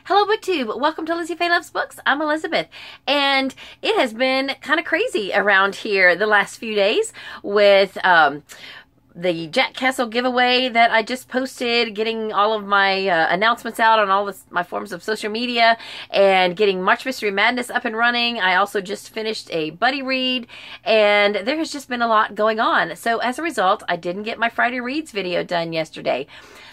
Hello Booktube, welcome to Lizzie Faye Loves Books. I'm Elizabeth, and it has been kind of crazy around here the last few days with the Jack Castle giveaway that I just posted, getting all of my announcements out on all my forms of social media, and getting March Mystery Madness up and running. I also just finished a buddy read, and there has just been a lot going on. So as a result, I didn't get my Friday Reads video done yesterday.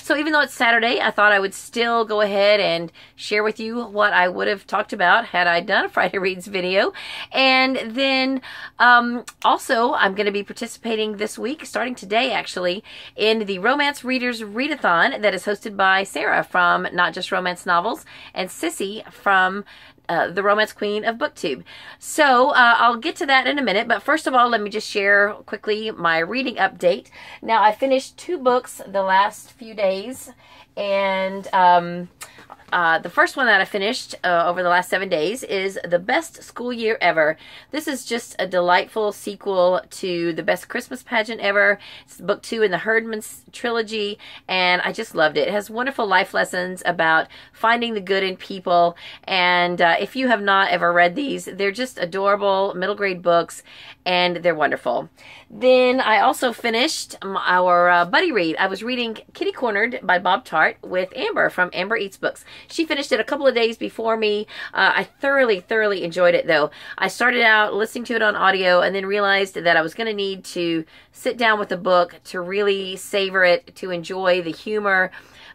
So even though it's Saturday, I thought I would still go ahead and share with you what I would have talked about had I done a Friday Reads video. And then also, I'm going to be participating this week, starting today actually, in the Romance Readers Readathon that is hosted by Sarah from Not Just Romance Novels and Sissy from the Romance Queen of Booktube. So I'll get to that in a minute, but first of all, let me just share quickly my reading update. Now, I finished 2 books the last few days, and the first one that I finished over the last 7 days is The Best School Year Ever. This is just a delightful sequel to The Best Christmas Pageant Ever. It's book 2 in the Herdman's trilogy, and I just loved it. It has wonderful life lessons about finding the good in people, and if you have not ever read these, they're just adorable middle grade books, and they're wonderful. Then I also finished our buddy read. I was reading Kitty Cornered by Bob Tart with Amber from Amber Eats Books. She finished it a couple of days before me. I thoroughly enjoyed it, though. I started out listening to it on audio and then realized that I was going to need to sit down with the book to really savor it, to enjoy the humor.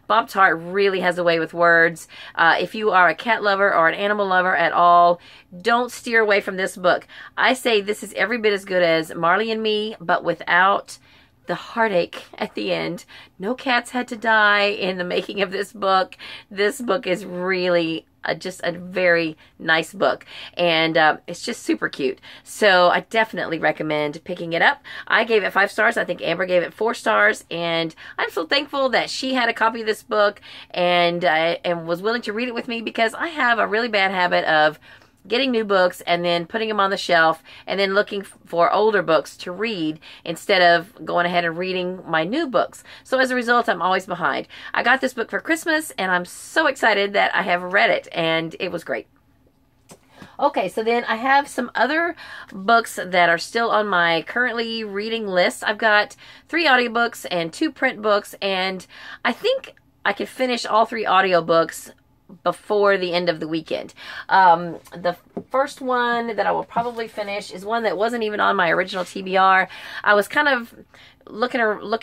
Bob Tart really has a way with words. If you are a cat lover or an animal lover at all, don't steer away from this book. I say this is every bit as good as Marley and Me, but without the heartache at the end. No cats had to die in the making of this book. This book is really just a very nice book, and it's just super cute. So I definitely recommend picking it up. I gave it 5 stars. I think Amber gave it 4 stars, and I'm so thankful that she had a copy of this book and was willing to read it with me, because I have a really bad habit of getting new books and then putting them on the shelf and then looking for older books to read instead of going ahead and reading my new books. So as a result, I'm always behind. I got this book for Christmas, and I'm so excited that I have read it, and it was great. Okay, so then I have some other books that are still on my currently reading list. I've got 3 audiobooks and 2 print books, and I think I could finish all 3 audiobooks before the end of the weekend. The first one that I will probably finish is one that wasn't even on my original TBR. I was kind of looking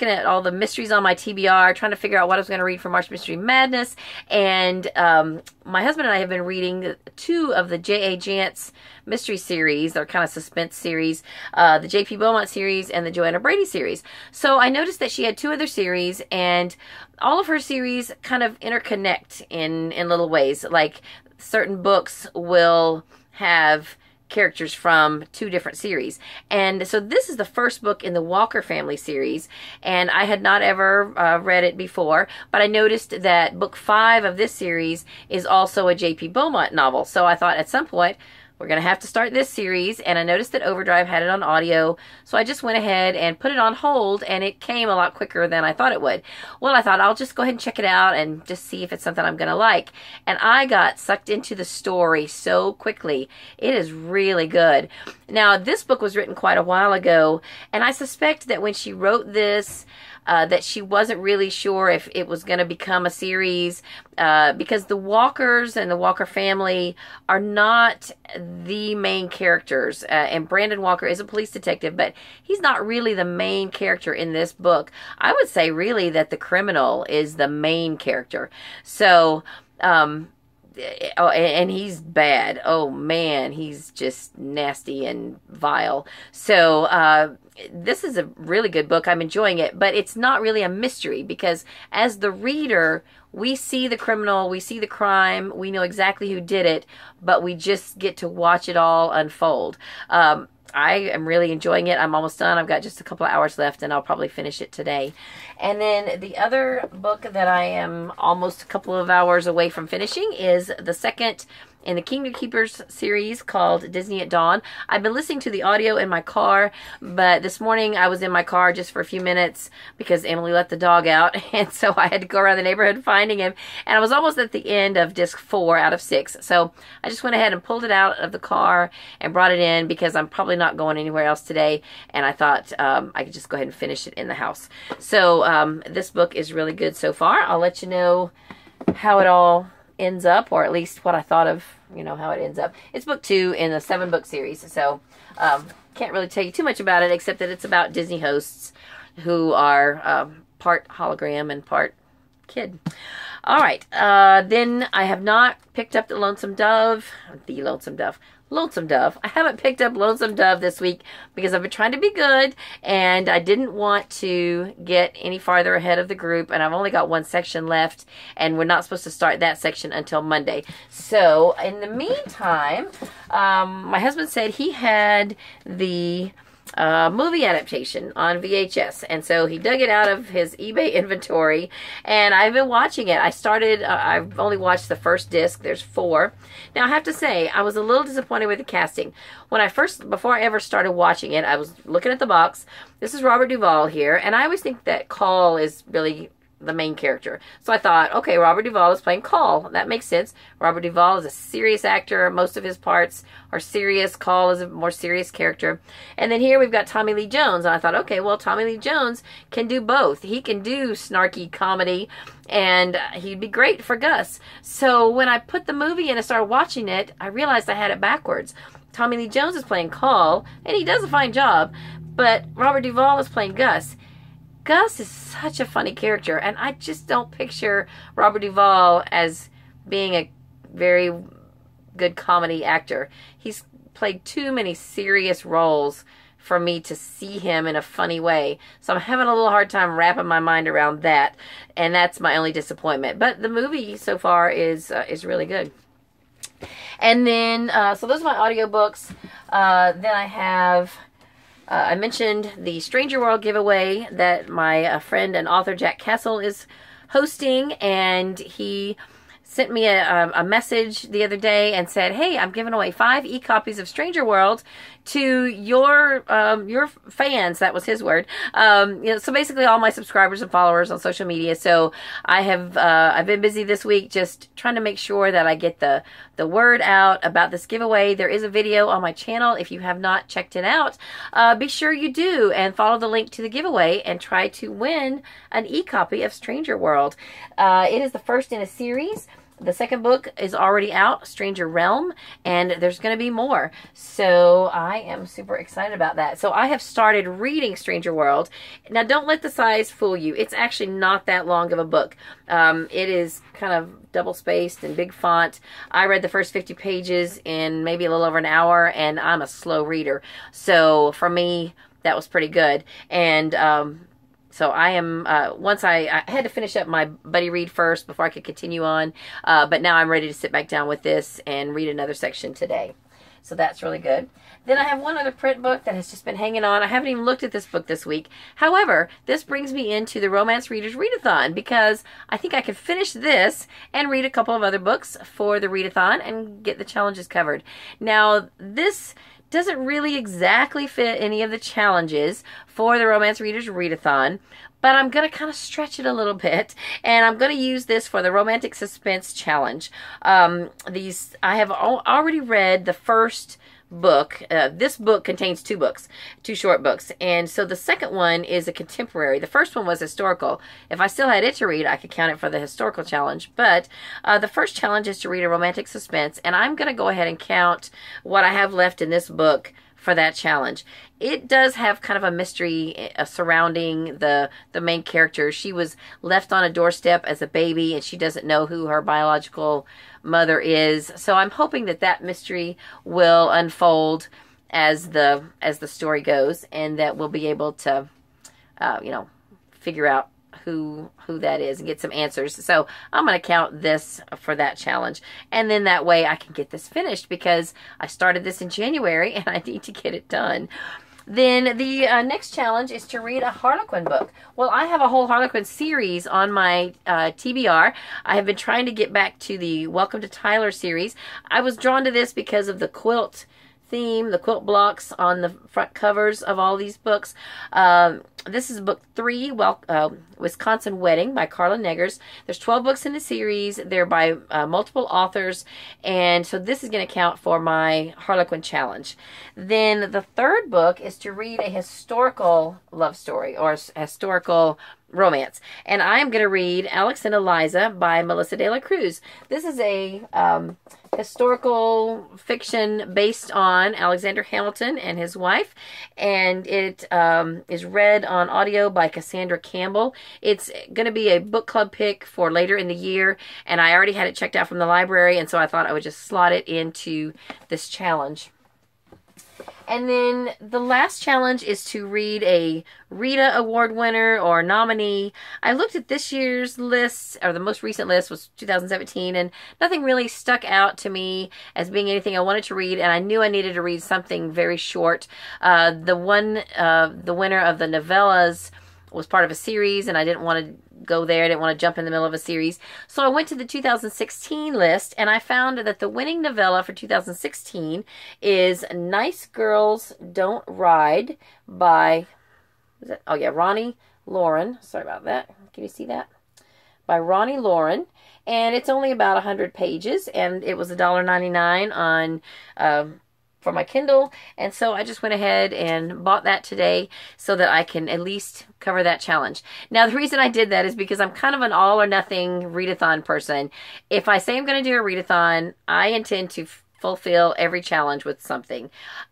at all the mysteries on my TBR, trying to figure out what I was going to read for March Mystery Madness, and my husband and I have been reading 2 of the J.A. Jantz mystery series. They're kind of suspense series, the J.P. Beaumont series and the Joanna Brady series. So I noticed that she had 2 other series, and all of her series kind of interconnect in little ways. Like, certain books will have characters from 2 different series. And so this is the first book in the Walker family series, and I had not ever read it before, but I noticed that book 5 of this series is also a J.P. Beaumont novel. So I thought at some point, we're going to have to start this series, and I noticed that Overdrive had it on audio, so I just went ahead and put it on hold, and it came a lot quicker than I thought it would. Well, I thought I'll just go ahead and check it out and just see if it's something I'm going to like. And I got sucked into the story so quickly. It is really good. Now, this book was written quite a while ago, and I suspect that when she wrote this, that she wasn't really sure if it was going to become a series, because the Walkers and the Walker family are not the main characters. And Brandon Walker is a police detective, but he's not really the main character in this book. I would say really that the criminal is the main character. So, oh, and he's bad. Oh man, he's just nasty and vile. So this is a really good book. I'm enjoying it, but it's not really a mystery, because as the reader, we see the criminal, we see the crime, we know exactly who did it, but we just get to watch it all unfold. I am really enjoying it. I'm almost done. I've got just a couple of hours left, and I'll probably finish it today. And then the other book that I am almost a couple of hours away from finishing is the second in the Kingdom Keepers series called Disney at Dawn. I've been listening to the audio in my car, but this morning I was in my car just for a few minutes because Emily let the dog out, and so I had to go around the neighborhood finding him, and I was almost at the end of disc 4 out of 6. So I just went ahead and pulled it out of the car and brought it in because I'm probably not going anywhere else today, and I thought I could just go ahead and finish it in the house. So this book is really good so far. I'll let you know how it all ends up, or at least what I thought of, you know, how it ends up. It's book 2 in a 7-book series, so can't really tell you too much about it except that it's about Disney hosts who are part hologram and part kid. All right, then I have not picked up the Lonesome Dove. I haven't picked up Lonesome Dove this week because I've been trying to be good, and I didn't want to get any farther ahead of the group, and I've only got one section left, and we're not supposed to start that section until Monday. So in the meantime, my husband said he had the movie adaptation on VHS, and so he dug it out of his eBay inventory, and I've been watching it. I've only watched the first disc. There's 4. Now I have to say I was a little disappointed with the casting. Before I ever started watching it, I was looking at the box. This is Robert Duvall here, and I always think that Call is really the main character. So I thought, okay, Robert Duvall is playing Call. That makes sense. Robert Duvall is a serious actor. Most of his parts are serious. Call is a more serious character. And then here we've got Tommy Lee Jones. And I thought, okay, well, Tommy Lee Jones can do both. He can do snarky comedy, and he'd be great for Gus. So when I put the movie in and started watching it, I realized I had it backwards. Tommy Lee Jones is playing Call, and he does a fine job, but Robert Duvall is playing Gus. Gus is such a funny character, and I just don't picture Robert Duvall as being a very good comedy actor. He's played too many serious roles for me to see him in a funny way. So I'm having a little hard time wrapping my mind around that, and that's my only disappointment. But the movie so far is really good. And then, so those are my audiobooks. Then I have... I mentioned the Stranger World giveaway that my friend and author Jack Castle is hosting, and he sent me a message the other day and said, hey, I'm giving away 5 e-copies of Stranger World to your fans. That was his word. So basically all my subscribers and followers on social media. So I've been busy this week just trying to make sure that I get the word out about this giveaway. There is a video on my channel. If you have not checked it out, be sure you do and follow the link to the giveaway and try to win an e-copy of Stranger World. It is the first in a series. The second book is already out, Stranger Realm, and there's going to be more. So I am super excited about that. So I have started reading Stranger World. Now don't let the size fool you. It's actually not that long of a book. It is kind of double-spaced and big font. I read the first 50 pages in maybe a little over an hour, and I'm a slow reader. So for me, that was pretty good. And so I am, once I had to finish up my buddy read first before I could continue on, but now I'm ready to sit back down with this and read another section today. So that's really good. Then I have one other print book that has just been hanging on. I haven't even looked at this book this week. However, this brings me into the Romance Readers Readathon because I think I could finish this and read a couple of other books for the readathon and get the challenges covered. Now, this doesn't really exactly fit any of the challenges for the Romance Readers Readathon, but I'm going to kind of stretch it a little bit, and I'm going to use this for the Romantic Suspense Challenge. I have already read the first book. This book contains 2 books, 2 short books, and so the second one is a contemporary. The first one was historical. If I still had it to read, I could count it for the historical challenge, but the first challenge is to read a romantic suspense, and I'm going to go ahead and count what I have left in this book for that challenge. It does have kind of a mystery surrounding the main character. She was left on a doorstep as a baby, and she doesn't know who her biological mother is. So I'm hoping that that mystery will unfold as the story goes, and that we'll be able to, you know, figure out who that is and get some answers. So I'm going to count this for that challenge. And then that way I can get this finished, because I started this in January and I need to get it done. Then the next challenge is to read a Harlequin book. Well, I have a whole Harlequin series on my TBR. I have been trying to get back to the Welcome to Tyler series. I was drawn to this because of the quilt theme, the quilt blocks on the front covers of all these books. This is book 3, Wisconsin Wedding by Carla Neggers. There's 12 books in the series. They're by multiple authors, and so this is going to count for my Harlequin challenge. Then the third book is to read a historical love story or historical romance, and I'm going to read Alex and Eliza by Melissa De La Cruz. This is a historical fiction based on Alexander Hamilton and his wife, and it is read on audio by Cassandra Campbell. It's going to be a book club pick for later in the year, and I already had it checked out from the library, and so I thought I would just slot it into this challenge. And then the last challenge is to read a RITA award winner or nominee. I looked at this year's list, or the most recent list was 2017, and nothing really stuck out to me as being anything I wanted to read, and I knew I needed to read something very short. The winner of the novellas was part of a series, and I didn't want to go there. I didn't want to jump in the middle of a series. So I went to the 2016 list, and I found that the winning novella for 2016 is Nice Girls Don't Ride by, Ronnie Lauren. Sorry about that. Can you see that? By Ronnie Lauren. And it's only about 100 pages, and it was $1.99 on for my Kindle, and so I just went ahead and bought that today so that I can at least cover that challenge. Now, the reason I did that is because I'm kind of an all or nothing readathon person. If I say I'm going to do a readathon, I intend to fulfill every challenge with something,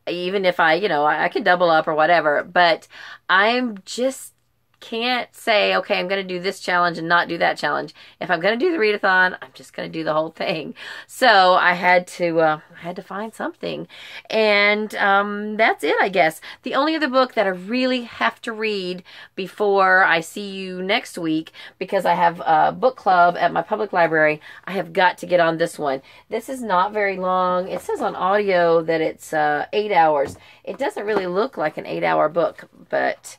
even if I can double up or whatever, but I'm just can't say, okay, I'm going to do this challenge and not do that challenge. If I'm going to do the readathon, I'm just going to do the whole thing. So I had to find something, and that's it, I guess. The only other book that I really have to read before I see you next week, because I have a book club at my public library, I have got to get on this one. This is not very long. It says on audio that it's 8 hours. It doesn't really look like an 8-hour book, but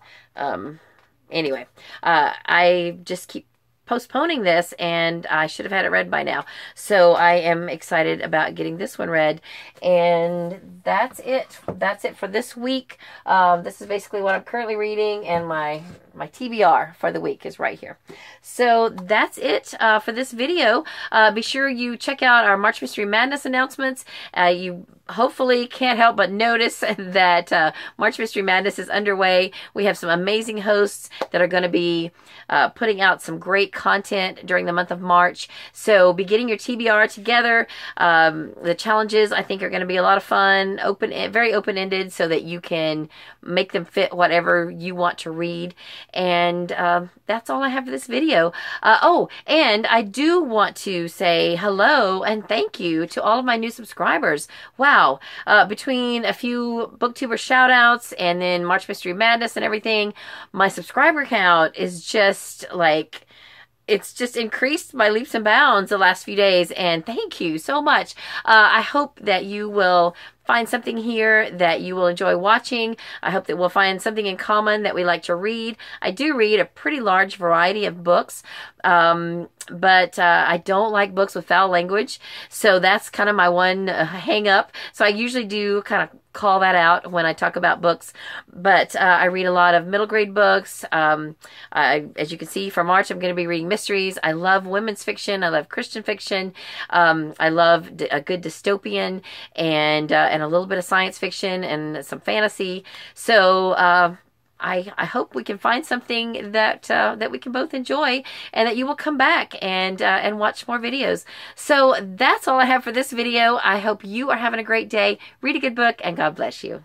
anyway, I just keep postponing this, and I should have had it read by now. So I am excited about getting this one read, and that's it. That's it for this week. This is basically what I'm currently reading, and my TBR for the week is right here. So that's it for this video. Be sure you check out our March Mystery Madness announcements. You hopefully can't help but notice that March Mystery Madness is underway. We have some amazing hosts that are going to be putting out some great content during the month of March. So be getting your TBR together. The challenges, I think, are going to be a lot of fun, very open-ended, so that you can make them fit whatever you want to read. And that's all I have for this video. And I do want to say hello and thank you to all of my new subscribers. Wow. Between a few booktuber shout outs and then March Mystery Madness and everything, my subscriber count is just like, it's just increased by leaps and bounds the last few days, and thank you so much. I hope that you will find something here that you will enjoy watching. I hope that we'll find something in common that we like to read. I do read a pretty large variety of books, but I don't like books with foul language, so that's kind of my one hang up. So I usually do kind of call that out when I talk about books, but I read a lot of middle grade books. As you can see, for March I'm going to be reading mysteries. I love women's fiction. I love Christian fiction. I love a good dystopian and a little bit of science fiction and some fantasy. So I hope we can find something that we can both enjoy, and that you will come back and watch more videos. So that's all I have for this video. I hope you are having a great day. Read a good book, and God bless you.